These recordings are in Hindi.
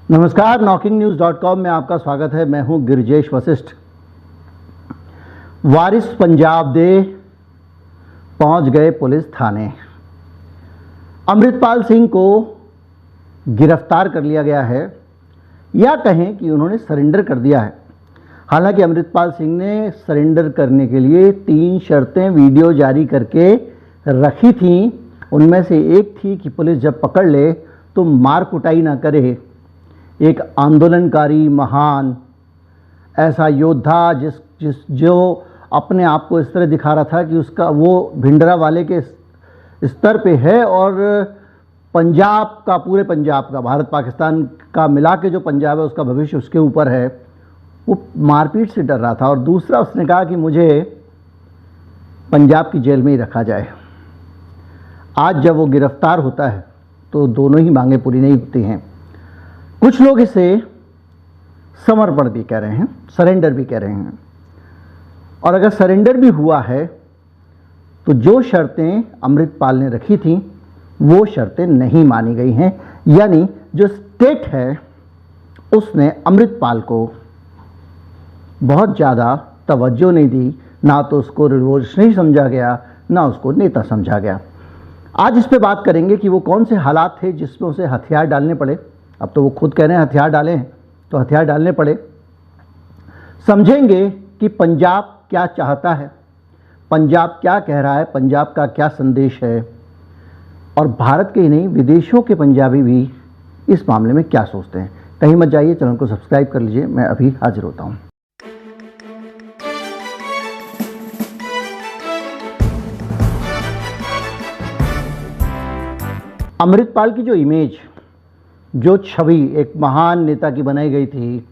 नमस्कार, knocking-news.com में आपका स्वागत है। मैं हूं गिरिजेश वशिष्ठ। वारिस पंजाब दे पहुंच गए पुलिस थाने। अमृतपाल सिंह को गिरफ्तार कर लिया गया है, या कहें कि उन्होंने सरेंडर कर दिया है। हालांकि अमृतपाल सिंह ने सरेंडर करने के लिए 3 शर्तें वीडियो जारी करके रखी थीं। उनमें से एक थी कि पुलिस जब पकड़ ले तो मार कुटाई ना करे। एक आंदोलनकारी महान ऐसा योद्धा जो अपने आप को इस तरह दिखा रहा था कि उसका वो भिंडरा वाले के स्तर पे है और पंजाब का, पूरे पंजाब का, भारत पाकिस्तान का मिला के जो पंजाब है उसका भविष्य उसके ऊपर है। वो मारपीट से डर रहा था। और दूसरा, उसने कहा कि मुझे पंजाब की जेल में ही रखा जाए। आज जब वो गिरफ्तार होता है तो दोनों ही मांगें पूरी नहीं होती हैं। कुछ लोग इसे समर्पण भी कह रहे हैं, सरेंडर भी कह रहे हैं। और अगर सरेंडर भी हुआ है तो जो शर्तें अमृतपाल ने रखी थीं वो शर्तें नहीं मानी गई हैं। यानी जो स्टेट है उसने अमृतपाल को बहुत ज़्यादा तवज्जो नहीं दी। ना तो उसको रिवोल्यूशनरी समझा गया, ना उसको नेता समझा गया। आज इस पे बात करेंगे कि वो कौन से हालात थे जिसमें उसे हथियार डालने पड़े। अब तो वो खुद कह रहे हैं हथियार डाले हैं, तो हथियार डालने पड़े। समझेंगे कि पंजाब क्या चाहता है, पंजाब क्या कह रहा है, पंजाब का क्या संदेश है, और भारत के ही नहीं विदेशों के पंजाबी भी इस मामले में क्या सोचते हैं। कहीं मत जाइए, चैनल को सब्सक्राइब कर लीजिए। मैं अभी हाजिर होता हूँ। अमृतपाल की जो इमेज, जो छवि एक महान नेता की बनाई गई थी,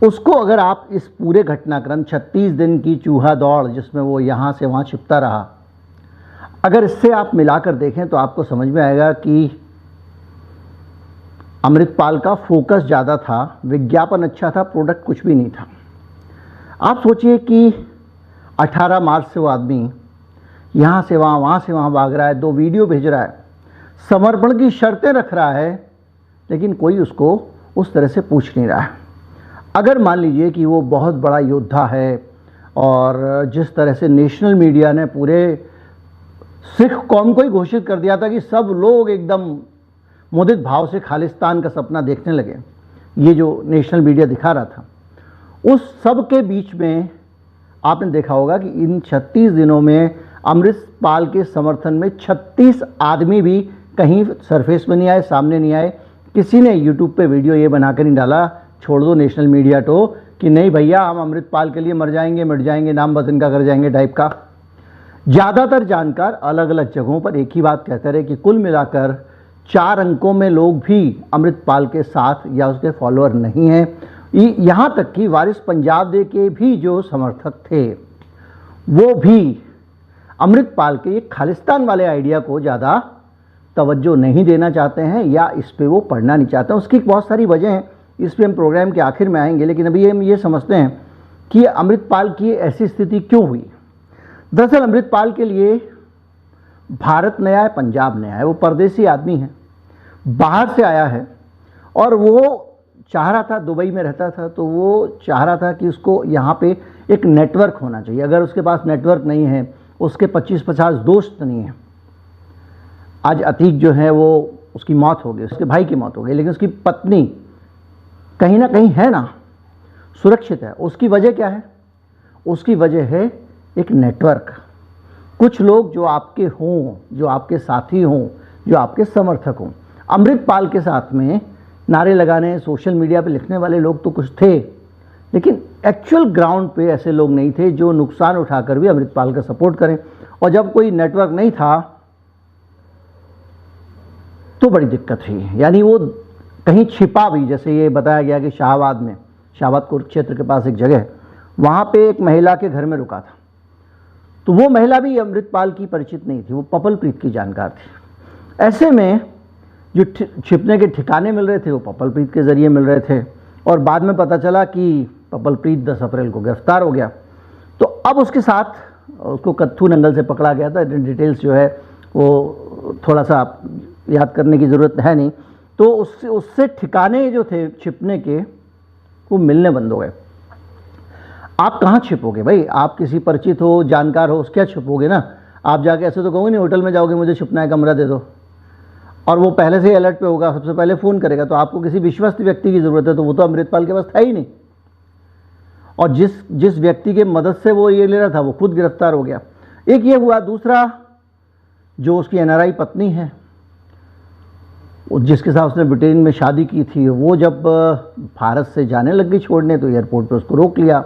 उसको अगर आप इस पूरे घटनाक्रम 36 दिन की चूहा दौड़ जिसमें वो यहाँ से वहाँ छिपता रहा, अगर इससे आप मिलाकर देखें तो आपको समझ में आएगा कि अमृतपाल का फोकस ज़्यादा था, विज्ञापन अच्छा था, प्रोडक्ट कुछ भी नहीं था। आप सोचिए कि 18 मार्च से वो आदमी यहाँ से वहाँ, वहाँ से वहाँ भाग रहा है, 2 वीडियो भेज रहा है, समर्पण की शर्तें रख रहा है, लेकिन कोई उसको उस तरह से पूछ नहीं रहा है। अगर मान लीजिए कि वो बहुत बड़ा योद्धा है और जिस तरह से नेशनल मीडिया ने पूरे सिख कौम को ही घोषित कर दिया था कि सब लोग एकदम मुदित भाव से खालिस्तान का सपना देखने लगे, ये जो नेशनल मीडिया दिखा रहा था, उस सब के बीच में आपने देखा होगा कि इन 36 दिनों में अमृतपाल के समर्थन में 36 आदमी भी कहीं सरफेस में नहीं आए, सामने नहीं आए। किसी ने यूट्यूब पे वीडियो ये बनाकर नहीं डाला, छोड़ दो नेशनल मीडिया तो, कि नहीं भैया हम अमृतपाल के लिए मर जाएंगे, मिट जाएंगे, नाम वतन का कर जाएंगे टाइप का। ज़्यादातर जानकार अलग अलग जगहों पर एक ही बात कहते रहे कि कुल मिलाकर 4 अंकों में लोग भी अमृतपाल के साथ या उसके फॉलोअर नहीं हैं। यहाँ तक कि वारिस पंजाब दे के भी जो समर्थक थे वो भी अमृतपाल के ये खालिस्तान वाले आइडिया को ज़्यादा तवज्जो नहीं देना चाहते हैं, या इस पे वो पढ़ना नहीं चाहते हैं। उसकी बहुत सारी वजह हैं, इस पे हम प्रोग्राम के आखिर में आएंगे। लेकिन अभी हम ये समझते हैं कि अमृतपाल की ऐसी स्थिति क्यों हुई। दरअसल अमृतपाल के लिए भारत नया है, पंजाब नया है। वो परदेसी आदमी है, बाहर से आया है, और वो चाह रहा था, दुबई में रहता था, तो वो चाह रहा था कि उसको यहाँ पे एक नेटवर्क होना चाहिए। अगर उसके पास नेटवर्क नहीं है, उसके 25-50 दोस्त नहीं हैं। आज अतीक जो है वो, उसकी मौत हो गई, उसके भाई की मौत हो गई, लेकिन उसकी पत्नी कहीं ना कहीं है ना, सुरक्षित है। उसकी वजह क्या है? उसकी वजह है एक नेटवर्क। कुछ लोग जो आपके हों, जो आपके साथी हों, जो आपके समर्थक हों। अमृतपाल के साथ में नारे लगाने, सोशल मीडिया पे लिखने वाले लोग तो कुछ थे, लेकिन एक्चुअल ग्राउंड पे ऐसे लोग नहीं थे जो नुकसान उठाकर भी अमृतपाल का सपोर्ट करें। और जब कोई नेटवर्क नहीं था तो बड़ी दिक्कत हुई। यानी वो कहीं छिपा भी, जैसे ये बताया गया कि शाहबाद में, शाहबाद कुरुक्षेत्र के पास एक जगह है, वहाँ पे एक महिला के घर में रुका था। तो वो महिला भी अमृतपाल की परिचित नहीं थी, वो पपलप्रीत की जानकार थी। ऐसे में जो छिपने के ठिकाने मिल रहे थे वो पपलप्रीत के ज़रिए मिल रहे थे। और बाद में पता चला कि पपलप्रीत 10 अप्रैल को गिरफ्तार हो गया। तो अब उसके साथ उसको कत्थू नंगल से पकड़ा गया था। डिटेल्स जो है वो थोड़ा सा याद करने की ज़रूरत है नहीं, तो उससे ठिकाने जो थे छिपने के वो मिलने बंद हो गए। आप कहाँ छिपोगे भाई? आप किसी परिचित हो, जानकार हो, क्या छिपोगे ना? आप जाके ऐसे तो कहोगे नहीं, होटल में जाओगे मुझे छिपना है, कमरा दे दो, और वो पहले से ही अलर्ट पे होगा, सबसे पहले फ़ोन करेगा। तो आपको किसी विश्वस्त व्यक्ति की ज़रूरत है, तो वो तो अमृतपाल के पास था ही नहीं। और जिस व्यक्ति के मदद से वो ये ले रहा था वो खुद गिरफ्तार हो गया। एक ये हुआ। दूसरा, जो उसकी NRI पत्नी है, जिसके साथ उसने ब्रिटेन में शादी की थी, वो जब भारत से जाने लग गई छोड़ने, तो एयरपोर्ट पे उसको रोक लिया,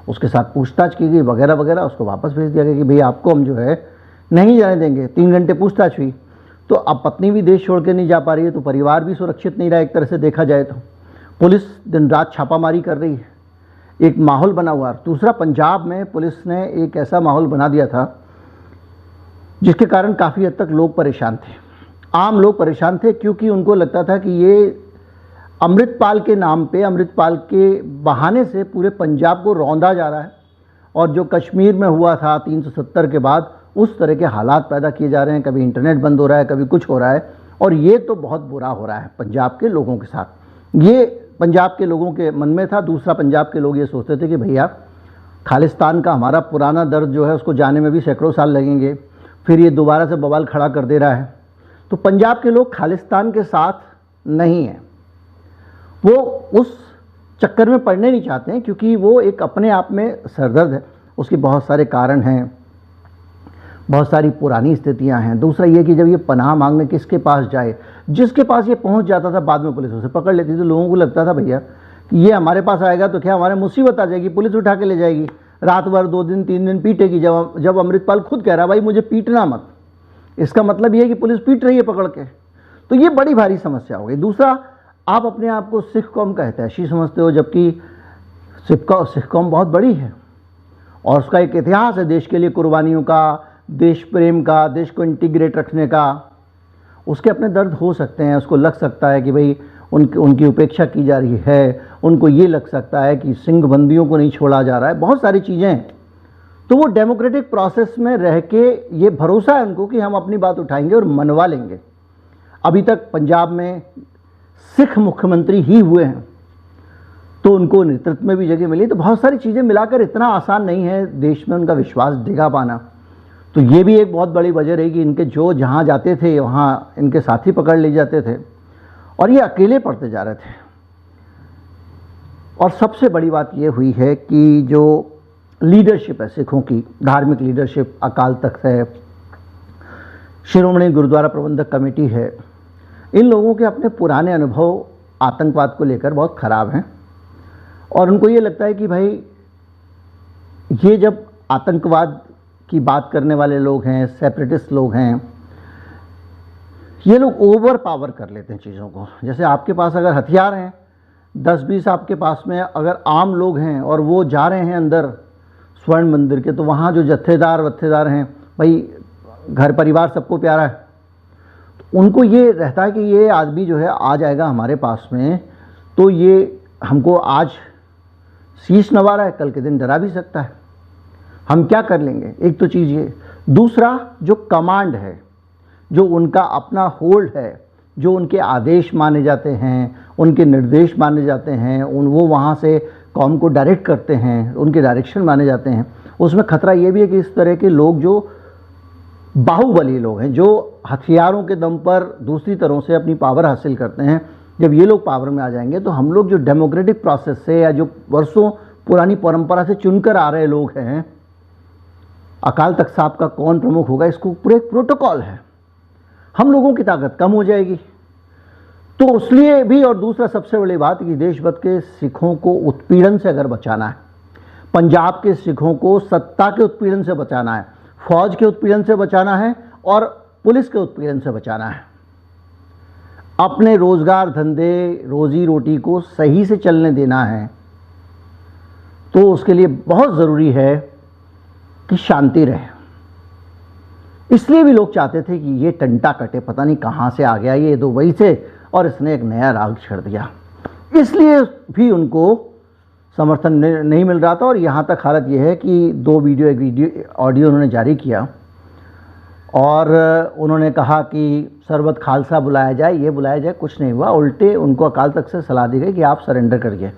उसके साथ पूछताछ की गई वगैरह वगैरह। उसको वापस भेज दिया गया कि भाई आपको हम जो है नहीं जाने देंगे। 3 घंटे पूछताछ हुई। तो अब पत्नी भी देश छोड़ के नहीं जा पा रही है, तो परिवार भी सुरक्षित नहीं रहा एक तरह से देखा जाए तो। पुलिस दिन रात छापामारी कर रही है, एक माहौल बना हुआ। दूसरा, पंजाब में पुलिस ने एक ऐसा माहौल बना दिया था जिसके कारण काफ़ी हद तक लोग परेशान थे, आम लोग परेशान थे, क्योंकि उनको लगता था कि ये अमृतपाल के नाम पे, अमृतपाल के बहाने से पूरे पंजाब को रौंदा जा रहा है, और जो कश्मीर में हुआ था 370 के बाद, उस तरह के हालात पैदा किए जा रहे हैं। कभी इंटरनेट बंद हो रहा है, कभी कुछ हो रहा है, और ये तो बहुत बुरा हो रहा है पंजाब के लोगों के साथ। ये पंजाब के लोगों के मन में था। दूसरा, पंजाब के लोग ये सोचते थे कि भैया खालिस्तान का हमारा पुराना दर्द जो है उसको जाने में भी सैकड़ों साल लगेंगे, फिर ये दोबारा से बवाल खड़ा कर दे रहा है। तो पंजाब के लोग खालिस्तान के साथ नहीं हैं, वो उस चक्कर में पड़ने नहीं चाहते हैं, क्योंकि वो एक अपने आप में सरदर्द है। उसके बहुत सारे कारण हैं, बहुत सारी पुरानी स्थितियां हैं। दूसरा ये कि जब ये पनाह मांगने किसके पास जाए, जिसके पास ये पहुंच जाता था बाद में पुलिस उसे पकड़ लेती थी। तो लोगों को लगता था भैया कि ये हमारे पास आएगा तो क्या हमारे मुसीबत आ जाएगी, पुलिस उठा के ले जाएगी, रात भर 2 दिन 3 दिन पीटेगी। जब अमृतपाल खुद कह रहा भाई मुझे पीटना मत, इसका मतलब ये है कि पुलिस पीट रही है पकड़ के, तो ये बड़ी भारी समस्या हो गई। दूसरा, आप अपने आप को सिख कौम का हितैषी समझते हो, जबकि सिख कौम बहुत बड़ी है और उसका एक इतिहास है देश के लिए कुर्बानियों का, देश प्रेम का, देश को इंटीग्रेट रखने का। उसके अपने दर्द हो सकते हैं, उसको लग सकता है कि भाई उनकी उपेक्षा की जा रही है, उनको ये लग सकता है कि सिंह बंदियों को नहीं छोड़ा जा रहा है, बहुत सारी चीज़ें हैं। तो वो डेमोक्रेटिक प्रोसेस में रह के ये भरोसा है उनको कि हम अपनी बात उठाएंगे और मनवा लेंगे। अभी तक पंजाब में सिख मुख्यमंत्री ही हुए हैं, तो उनको नेतृत्व में भी जगह मिली। तो बहुत सारी चीज़ें मिलाकर इतना आसान नहीं है देश में उनका विश्वास दिखा पाना। तो ये भी एक बहुत बड़ी वजह रही कि इनके जो जहाँ जाते थे वहाँ इनके साथी पकड़ ले जाते थे और ये अकेले पड़ते जा रहे थे। और सबसे बड़ी बात ये हुई है कि जो लीडरशिप है सिखों की, धार्मिक लीडरशिप, अकाल तख्त है, शिरोमणि गुरुद्वारा प्रबंधक कमेटी है, इन लोगों के अपने पुराने अनुभव आतंकवाद को लेकर बहुत ख़राब हैं। और उनको ये लगता है कि भाई ये जब आतंकवाद की बात करने वाले लोग हैं, सेपरेटिस्ट लोग हैं, ये लोग ओवर पावर कर लेते हैं चीज़ों को। जैसे आपके पास अगर हथियार हैं 10-20 आपके पास में, अगर आम लोग हैं और वो जा रहे हैं अंदर स्वर्ण मंदिर के, तो वहाँ जो जत्थेदार हैं, भाई घर परिवार सबको प्यारा है, तो उनको ये रहता है कि ये आदमी जो है आ जाएगा हमारे पास में, तो ये हमको आज शीश नवा रहा है, कल के दिन डरा भी सकता है, हम क्या कर लेंगे। एक तो चीज़ ये। दूसरा, जो कमांड है, जो उनका अपना होल्ड है, जो उनके आदेश माने जाते हैं, उनके निर्देश माने जाते हैं, वो वहाँ से कौम को डायरेक्ट करते हैं, उनके डायरेक्शन माने जाते हैं, उसमें खतरा ये भी है कि इस तरह के लोग जो बाहुबली लोग हैं, जो हथियारों के दम पर दूसरी तरह से अपनी पावर हासिल करते हैं, जब ये लोग पावर में आ जाएंगे तो हम लोग जो डेमोक्रेटिक प्रोसेस से या जो वर्षों पुरानी परंपरा से चुनकर आ रहे लोग हैं, अकाल तख्त साहब का कौन प्रमुख होगा, इसको पूरे प्रोटोकॉल है, हम लोगों की ताकत कम हो जाएगी। तो इसलिए भी, और दूसरा सबसे बड़ी बात कि देशभक्त के सिखों को उत्पीड़न से अगर बचाना है, पंजाब के सिखों को सत्ता के उत्पीड़न से बचाना है, फौज के उत्पीड़न से बचाना है और पुलिस के उत्पीड़न से बचाना है, अपने रोजगार धंधे रोजी रोटी को सही से चलने देना है, तो उसके लिए बहुत ज़रूरी है कि शांति रहे। इसलिए भी लोग चाहते थे कि ये टंटा कटे, पता नहीं कहाँ से आ गया ये दुबई से और इसने एक नया राग छेड़ दिया, इसलिए भी उनको समर्थन नहीं मिल रहा था। और यहाँ तक हालत ये है कि एक वीडियो ऑडियो उन्होंने जारी किया और उन्होंने कहा कि शरबत खालसा बुलाया जाए, ये बुलाया जाए, कुछ नहीं हुआ। उल्टे उनको अकाल तख्त से सलाह दी गई कि आप सरेंडर करिए।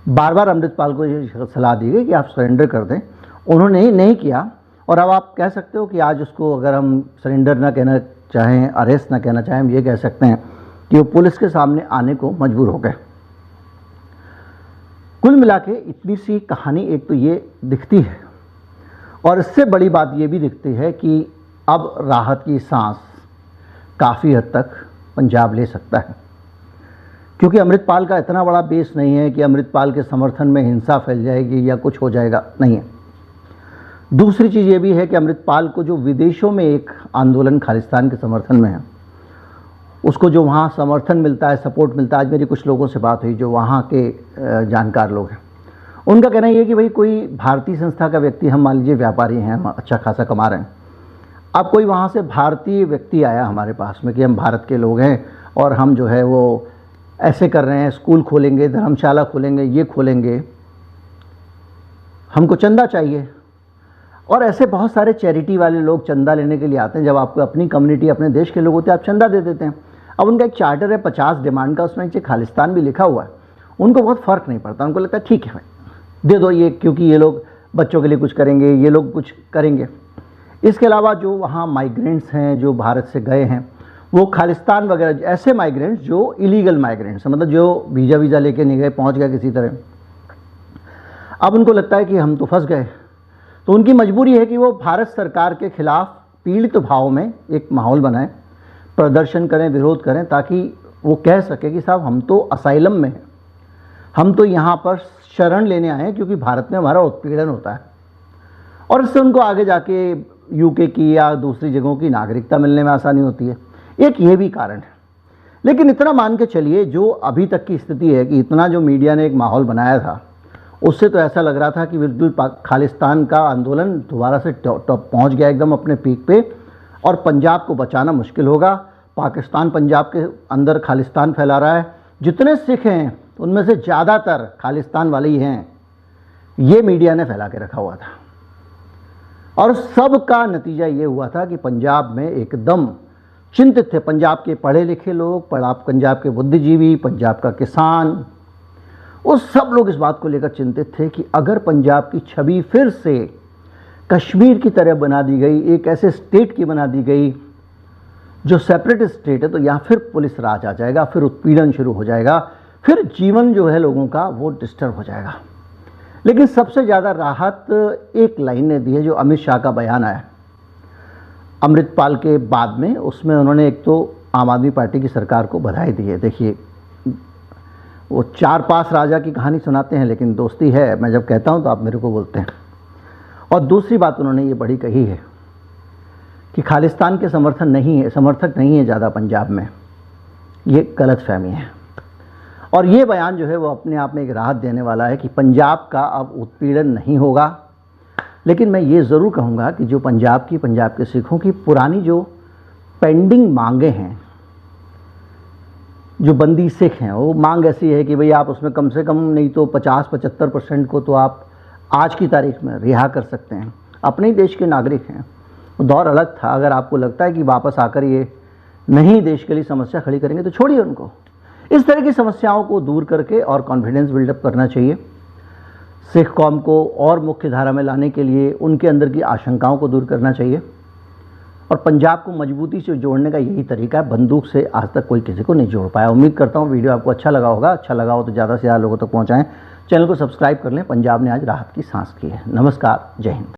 बार बार अमृतपाल को ये सलाह दी गई कि आप सरेंडर कर दें, उन्होंने ही नहीं किया। और अब आप कह सकते हो कि आज उसको अगर हम सरेंडर ना कहना चाहें, अरेस्ट ना कहना चाहें, हम ये कह सकते हैं कि वो पुलिस के सामने आने को मजबूर हो गए। कुल मिला के इतनी सी कहानी एक तो ये दिखती है, और इससे बड़ी बात ये भी दिखती है कि अब राहत की सांस काफ़ी हद तक पंजाब ले सकता है, क्योंकि अमृतपाल का इतना बड़ा बेस नहीं है कि अमृतपाल के समर्थन में हिंसा फैल जाएगी या कुछ हो जाएगा, नहीं है। दूसरी चीज़ ये भी है कि अमृतपाल को जो विदेशों में एक आंदोलन खालिस्तान के समर्थन में है, उसको जो वहाँ समर्थन मिलता है, सपोर्ट मिलता है। आज मेरी कुछ लोगों से बात हुई जो वहाँ के जानकार लोग हैं, उनका कहना ये है कि भाई कोई भारतीय संस्था का व्यक्ति, हम मान लीजिए व्यापारी हैं, हम अच्छा खासा कमा रहे हैं, अब कोई वहाँ से भारतीय व्यक्ति आया हमारे पास में कि हम भारत के लोग हैं और हम जो है वो ऐसे कर रहे हैं, स्कूल खोलेंगे, धर्मशाला खोलेंगे, ये खोलेंगे, हमको चंदा चाहिए। और ऐसे बहुत सारे चैरिटी वाले लोग चंदा लेने के लिए आते हैं। जब आपको अपनी कम्युनिटी, अपने देश के लोग होते हैं, आप चंदा दे देते हैं। अब उनका एक चार्टर है 50 डिमांड का, उसमें नीचे खालिस्तान भी लिखा हुआ है। उनको बहुत फ़र्क नहीं पड़ता, उनको लगता है ठीक है भाई दे दो ये, क्योंकि ये लोग बच्चों के लिए कुछ करेंगे, ये लोग कुछ करेंगे। इसके अलावा जो वहाँ माइग्रेंट्स हैं जो भारत से गए हैं, वो खालिस्तान वगैरह ऐसे माइग्रेंट्स जो इलीगल माइग्रेंट्स हैं, मतलब जो वीज़ा लेके नहीं गए, पहुँच गए किसी तरह, अब उनको लगता है कि हम तो फंस गए। तो उनकी मजबूरी है कि वो भारत सरकार के खिलाफ पीड़ित भाव में एक माहौल बनाएं, प्रदर्शन करें, विरोध करें, ताकि वो कह सके कि साहब हम तो असाइलम में हैं, हम तो यहाँ पर शरण लेने आए हैं क्योंकि भारत में हमारा उत्पीड़न होता है। और इससे उनको आगे जाके यूके की या दूसरी जगहों की नागरिकता मिलने में आसानी होती है। एक ये भी कारण है। लेकिन इतना मान के चलिए, जो अभी तक की स्थिति है कि इतना जो मीडिया ने एक माहौल बनाया था, उससे तो ऐसा लग रहा था कि बिल्कुल खालिस्तान का आंदोलन दोबारा से टॉप पहुंच गया एकदम अपने पीक पे, और पंजाब को बचाना मुश्किल होगा। पाकिस्तान पंजाब के अंदर खालिस्तान फैला रहा है। जितने सिख हैं उनमें से ज़्यादातर खालिस्तान वाले ही हैं, ये मीडिया ने फैला के रखा हुआ था। और सब का नतीजा ये हुआ था कि पंजाब में एकदम चिंतित थे पंजाब के पढ़े लिखे लोग, पंजाब के बुद्धिजीवी, पंजाब का किसान, वो सब लोग इस बात को लेकर चिंतित थे कि अगर पंजाब की छवि फिर से कश्मीर की तरह बना दी गई, एक ऐसे स्टेट की बना दी गई जो सेपरेट स्टेट है, तो यहाँ फिर पुलिस राज आ जाएगा, फिर उत्पीड़न शुरू हो जाएगा, फिर जीवन जो है लोगों का वो डिस्टर्ब हो जाएगा। लेकिन सबसे ज़्यादा राहत एक लाइन ने दी है, जो अमित शाह का बयान आया अमृतपाल के बाद में। उसमें उन्होंने एक तो आम आदमी पार्टी की सरकार को बधाई दी है। देखिए, वो 4-5 राजा की कहानी सुनाते हैं, लेकिन दोस्ती है, मैं जब कहता हूं तो आप मेरे को बोलते हैं। और दूसरी बात उन्होंने ये बड़ी कही है कि खालिस्तान के समर्थक नहीं है ज़्यादा पंजाब में, ये गलतफहमी है। और ये बयान जो है वो अपने आप में एक राहत देने वाला है कि पंजाब का अब उत्पीड़न नहीं होगा। लेकिन मैं ये ज़रूर कहूँगा कि जो पंजाब के सिखों की पुरानी जो पेंडिंग मांगे हैं, जो बंदी सिख हैं, वो मांग ऐसी है कि भाई आप उसमें कम से कम नहीं तो 50-75% को तो आप आज की तारीख में रिहा कर सकते हैं। अपने ही देश के नागरिक हैं, वो दौर अलग था। अगर आपको लगता है कि वापस आकर ये नहीं देश के लिए समस्या खड़ी करेंगे तो छोड़िए उनको। इस तरह की समस्याओं को दूर करके और कॉन्फिडेंस बिल्डअप करना चाहिए। सिख कौम को और मुख्य धारा में लाने के लिए उनके अंदर की आशंकाओं को दूर करना चाहिए। और पंजाब को मजबूती से जोड़ने का यही तरीका है। बंदूक से आज तक कोई किसी को नहीं जोड़ पाया। उम्मीद करता हूँ वीडियो आपको अच्छा लगा होगा। अच्छा लगा हो तो ज़्यादा से ज़्यादा लोगों तक पहुँचाएँ। चैनल को सब्सक्राइब कर लें। पंजाब ने आज राहत की सांस की है। नमस्कार, जय हिंद।